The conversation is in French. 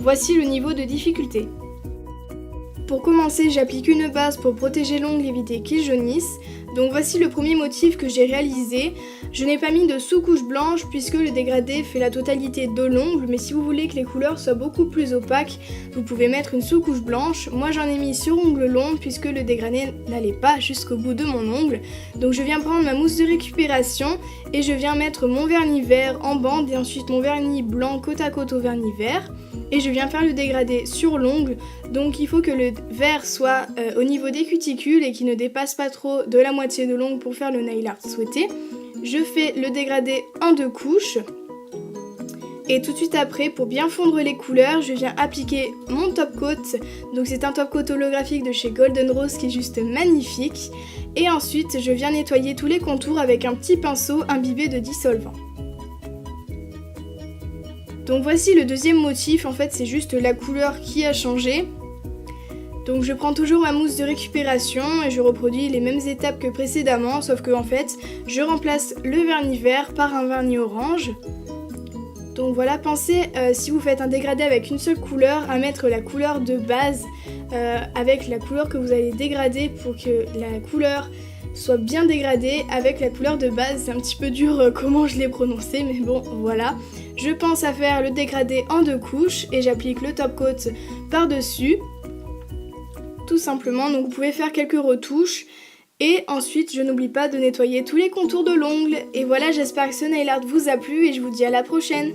Voici le niveau de difficulté. Pour commencer, j'applique une base pour protéger l'ongle et éviter qu'il jaunisse. Donc voici le premier motif que j'ai réalisé. Je n'ai pas mis de sous-couche blanche puisque le dégradé fait la totalité de l'ongle, mais si vous voulez que les couleurs soient beaucoup plus opaques, vous pouvez mettre une sous-couche blanche. Moi j'en ai mis sur ongle long puisque le dégradé n'allait pas jusqu'au bout de mon ongle. Donc je viens prendre ma mousse de récupération et je viens mettre mon vernis vert en bande et ensuite mon vernis blanc côte à côte au vernis vert. Et je viens faire le dégradé sur l'ongle, donc il faut que le vert soit au niveau des cuticules et qu'il ne dépasse pas trop de la moitié de l'ongle pour faire le nail art souhaité. Je fais le dégradé en 2 couches. Et tout de suite après, pour bien fondre les couleurs, je viens appliquer mon top coat. Donc c'est un top coat holographique de chez Golden Rose qui est juste magnifique. Et ensuite, je viens nettoyer tous les contours avec un petit pinceau imbibé de dissolvant. Donc voici le deuxième motif, en fait c'est juste la couleur qui a changé. Donc je prends toujours ma mousse de récupération et je reproduis les mêmes étapes que précédemment, sauf que en fait je remplace le vernis vert par un vernis orange. Donc voilà, pensez si vous faites un dégradé avec une seule couleur à mettre la couleur de base avec la couleur que vous allez dégrader pour que la couleur soit bien dégradée avec la couleur de base. C'est un petit peu dur comment je l'ai prononcé, mais bon voilà. Je pense à faire le dégradé en 2 couches et j'applique le top coat par-dessus. Tout simplement, donc vous pouvez faire quelques retouches. Et ensuite, je n'oublie pas de nettoyer tous les contours de l'ongle. Et voilà, j'espère que ce nail art vous a plu et je vous dis à la prochaine.